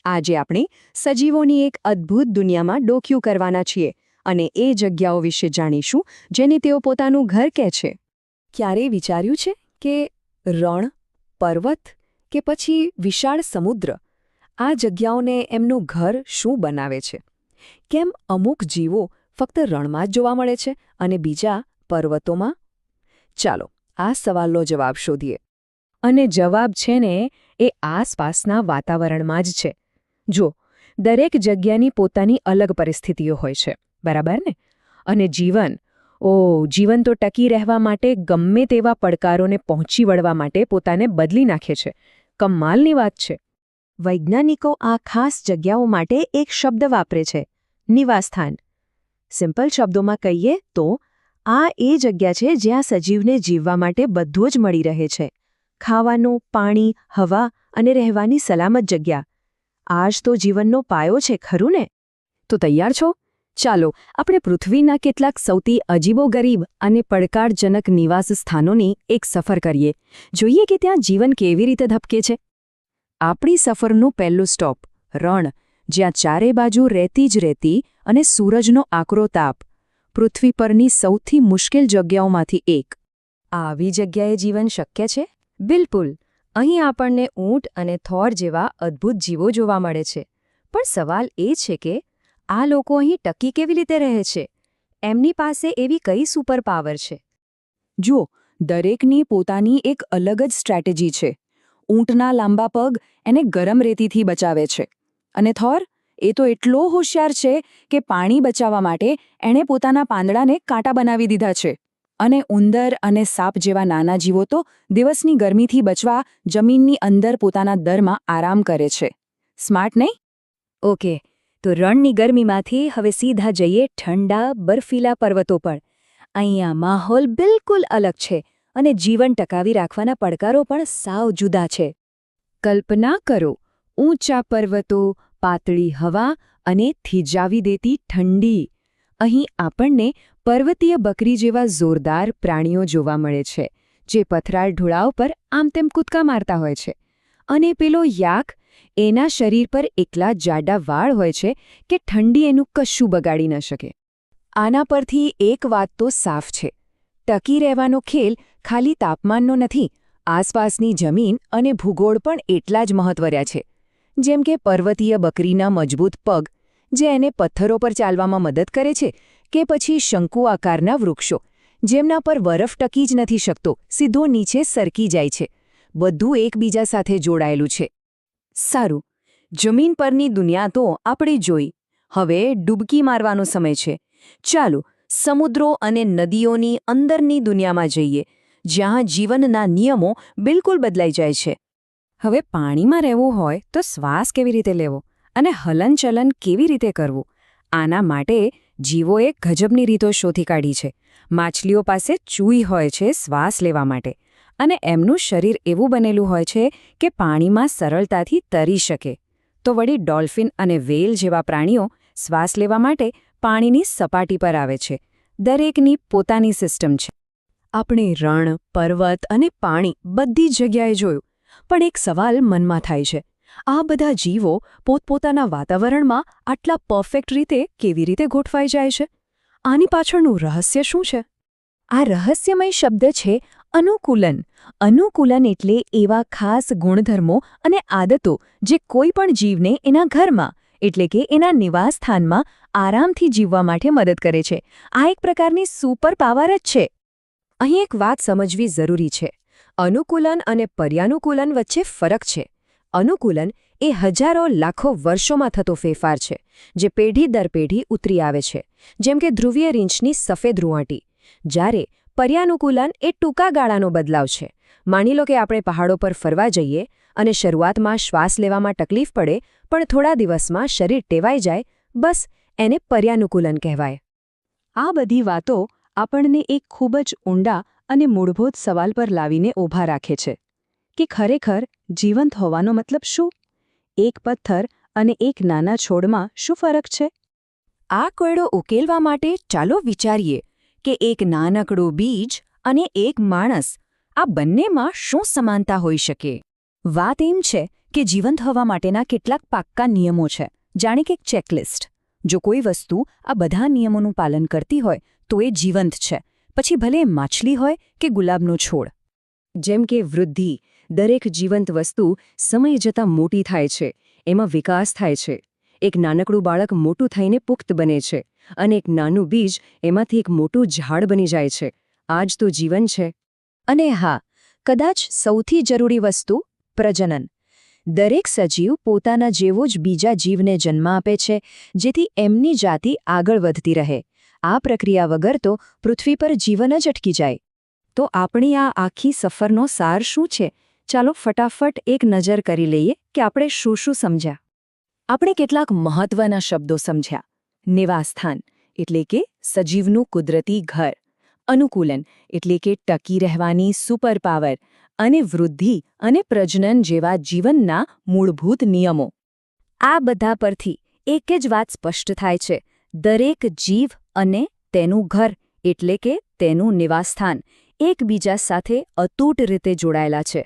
આજે આપણે સજીવોની એક અદ્ભુત દુનિયામાં ડોકિયું કરવાના છીએ અને એ જગ્યાઓ વિશે જાણીશું જેને તેઓ પોતાનું ઘર કહે છે. ક્યારેય વિચાર્યું છે કે રણ, પર્વત કે પછી વિશાળ સમુદ્ર આ જગ્યાઓને એમનું ઘર શું બનાવે છે? કેમ અમુક જીવો ફક્ત રણમાં જ જોવા મળે છે અને બીજા પર્વતોમાં? ચાલો આ સવાલનો જવાબ શોધીએ. અને જવાબ છે ને એ આસપાસના વાતાવરણમાં જ છે. જો દરેક જગ્યાની પોતાની અલગ પરિસ્થિતિઓ હોય છે, બરાબર ને? અને જીવન તો ટકી રહેવા માટે ગમે તેવા પડકારોને પહોંચી વળવા માટે પોતાને બદલી નાખે છે. કમાલની વાત છે. વૈજ્ઞાનિકો આ ખાસ જગ્યાઓ માટે એક શબ્દ વાપરે છે, નિવાસસ્થાન. સિમ્પલ શબ્દોમાં કહીએ તો આ એ જગ્યા છે જ્યાં સજીવને જીવવા માટે બધું જ મળી રહે છે. ખાવાનું, પાણી, હવા અને રહેવાની સલામત જગ્યા. આ જ તો જીવનનો પાયો છે, ખરું ને? તો તૈયાર છો? ચાલો આપણે પૃથ્વીના કેટલાક સૌથી અજીબોગરીબ અને પડકારજનક નિવાસ સ્થાનોની એક સફર કરીએ. જોઈએ કે ત્યાં જીવન કેવી રીતે ધબકે છે. આપણી સફરનું પહેલું સ્ટોપ રણ, જ્યાં ચારે બાજુ રહેતી જ રહેતી અને સૂરજનો આકરો તાપ. પૃથ્વી પરની સૌથી મુશ્કેલ જગ્યાઓમાંથી એક. આવી જગ્યાએ જીવન શક્ય છે? બિલકુલ. અહીં આપણને ઊંટ અને થોર જેવા અદ્ભુત જીવો જોવા મળે છે. પણ સવાલ એ છે કે આ લોકો અહીં ટકી કેવી રીતે રહે છે? એમની પાસે એવી કઈ સુપર પાવર છે? જુઓ, દરેકની પોતાની એક અલગ જ સ્ટ્રેટેજી છે. ઊંટના લાંબા પગ એને ગરમ રેતીથી બચાવે છે. અને થોર? એ તો એટલો હોશિયાર છે કે પાણી બચાવવા માટે એણે પોતાના પાંદડાને કાંટા બનાવી દીધા છે. અને ઉંદર અને સાપ જેવા નાના જીવો તો દિવસની ગરમીથી બચવા જમીનની અંદર પોતાના દરમાં આરામ કરે છે. સ્માર્ટ નહીં? ઓકે, તો રણની ગરમીમાંથી હવે સીધા જઈએ ઠંડા બર્ફીલા પર્વતો પર. અહીંયા માહોલ બિલકુલ અલગ છે અને જીવન ટકાવી રાખવાના પડકારો પણ સાવ જુદા છે. કલ્પના કરો, ઊંચા પર્વતો, પાતળી હવા અને થીજાવી દેતી ઠંડી. અહીં આપણને પર્વતીય બકરી જેવા જોરદાર પ્રાણીઓ જોવા મળે છે, જે પથરાળ ઢોળાવ પર આમ તેમ કૂદકા મારતા હોય છે. અને પેલો યાક, એના શરીર પર એકલા જાડા વાળ હોય છે કે ઠંડી એનું કશું બગાડી ન શકે. આના પરથી એક વાત તો સાફ છે. ટકી રહેવાનો ખેલ ખાલી તાપમાનનો નથી, આસપાસની જમીન અને ભૂગોળ પણ એટલા જ મહત્વના છે. જેમ કે પર્વતીય બકરીના મજબૂત પગ, જે એને પથ્થરો પર ચાલવામાં મદદ કરે છે, કે પછી શંકુ આકારના વૃક્ષો, જેમના પર બરફ ટકી જ નથી શકતો, સીધો નીચે સરકી જાય છે. બધું એકબીજા સાથે જોડાયેલું છે. સારું, જમીન પરની દુનિયા તો આપણે જોઈ. હવે ડૂબકી મારવાનો સમય છે. ચાલો સમુદ્રો અને નદીઓની અંદરની દુનિયામાં જઈએ, જ્યાં જીવનના નિયમો બિલકુલ બદલાઈ જાય છે. હવે પાણીમાં રહેવું હોય તો શ્વાસ કેવી રીતે લેવો અને હલનચલન કેવી રીતે કરવું? આના માટે જીવોએ ગજબની રીતો શોધી કાઢી છે. માછલીઓ પાસે ચૂઈ હોય છે શ્વાસ લેવા માટે, અને એમનું શરીર એવું બનેલું હોય છે કે પાણીમાં સરળતાથી તરી શકે. તો વળી ડોલ્ફિન અને વ્હેલ જેવા પ્રાણીઓ શ્વાસ લેવા માટે પાણીની સપાટી પર આવે છે. દરેકની પોતાની સિસ્ટમ છે. આપણે રણ, પર્વત અને પાણી બધી જ જગ્યાએ જોયું. પણ એક સવાલ મનમાં થાય છે, આ બધા જીવો પોતપોતાના વાતાવરણમાં આટલા પરફેક્ટ રીતે કેવી રીતે ગોઠવાઈ જાય છે? આની પાછળનું રહસ્ય શું છે? આ રહસ્યમય શબ્દ છે અનુકૂલન. અનુકૂલન એટલે એવા ખાસ ગુણધર્મો અને આદતો જે કોઈ પણ જીવને એના ઘરમાં, એટલે કે એના નિવાસસ્થાનમાં આરામથી જીવવા માટે મદદ કરે છે. આ એક પ્રકારની સુપર પાવર જ છે. અહીં એક વાત સમજવી જરૂરી છે. અનુકૂલન અને પર્યાનુકૂલન વચ્ચે ફરક છે. અનુકૂલન એ હજારો લાખો વર્ષોમાં થતો ફેરફાર છે, જે પેઢી દર પેઢી ઉતરી આવે છે, જેમ કે ધ્રુવીય રીંછની સફેદ રૂંવાટી. જ્યારે પર્યાનુકૂલન એ ટૂંકા ગાળાનો બદલાવ છે. માની લો કે આપણે પહાડો પર ફરવા જઈએ અને શરૂઆતમાં શ્વાસ લેવામાં તકલીફ પડે, પણ થોડા દિવસમાં શરીર ટેવાઈ જાય, બસ એને પર્યાનુકૂલન કહેવાય. આ બધી વાતો આપણને એક ખૂબ જ ઊંડા અને મૂળભૂત સવાલ પર લાવીને ઊભા રાખે છે કે ખરેખર જીવંત હોવાનો મતલબ શું? એક પથ્થર અને એક નાના છોડમાં શું ફરક છે? આ કોયડો ઉકેલવા માટે ચાલો વિચારીએ કે એક નાનકડું બીજ અને એક માણસ, આ બંનેમાં શું સમાનતા હોઈ શકે? વાત એમ છે કે જીવંત થવા માટેના કેટલાક પાક્કા નિયમો છે, જાણે કે એક ચેકલિસ્ટ. જો કોઈ વસ્તુ આ બધા નિયમોનું પાલન કરતી હોય તો એ જીવંત છે, પછી ભલે એ માછલી હોય કે ગુલાબનો છોડ. જેમ કે વૃદ્ધિ, દરેક જીવંત વસ્તુ સમય જતાં મોટી થાય છે, એમાં વિકાસ થાય છે. એક નાનકડું બાળક મોટું થઈને પુખ્ત બને છે, અને એક નાનું બીજ એમાંથી એક મોટું ઝાડ બની જાય છે. આ જ તો જીવન છે. અને હા, કદાચ સૌથી જરૂરી વસ્તુ પ્રજનન. દરેક સજીવ પોતાના જેવો જ બીજા જીવને જન્મ આપે છે, જેથી એમની જાતિ આગળ વધતી રહે. આ પ્રક્રિયા વગર તો પૃથ્વી પર જીવન જ અટકી જાય. તો આપણી આ આખી સફરનો સાર શું છે? ચાલો ફટાફટ એક નજર કરી લઈએ કે આપણે શું શું સમજ્યા. આપણે કેટલાક મહત્વના શબ્દો સમજ્યા. નિવાસસ્થાન એટલે કે સજીવનું કુદરતી ઘર, અનુકૂલન એટલે કે ટકી રહેવાની સુપર પાવર, અને વૃદ્ધિ અને પ્રજનન જેવા જીવનના મૂળભૂત નિયમો. આ બધા પરથી એક જ વાત સ્પષ્ટ થાય છે: દરેક જીવ અને તેનું ઘર એટલે કે તેનું નિવાસસ્થાન એકબીજા સાથે અતૂટ રીતે જોડાયેલા છે.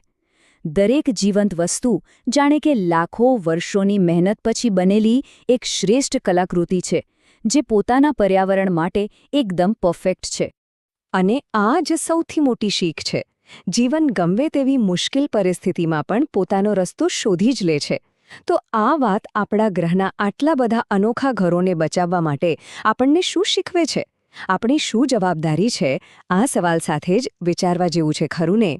દરેક જીવંત વસ્તુ જાણે કે લાખો વર્ષોની મહેનત પછી બનેલી એક શ્રેષ્ઠ કલાકૃતિ છે, જે પોતાના પર્યાવરણ માટે એકદમ પરફેક્ટ છે. અને આ જ સૌથી મોટી શીખ છે. જીવન ગમે તેવી મુશ્કેલ પરિસ્થિતિમાં પણ પોતાનો રસ્તો શોધી જ લે છે. તો આ વાત આપણા ગ્રહના આટલા બધા અનોખા ઘરોને બચાવવા માટે આપણને શું શીખવે છે? આપણી શું જવાબદારી છે? આ સવાલ સાથે જ વિચારવા જેવું છે, ખરું ને?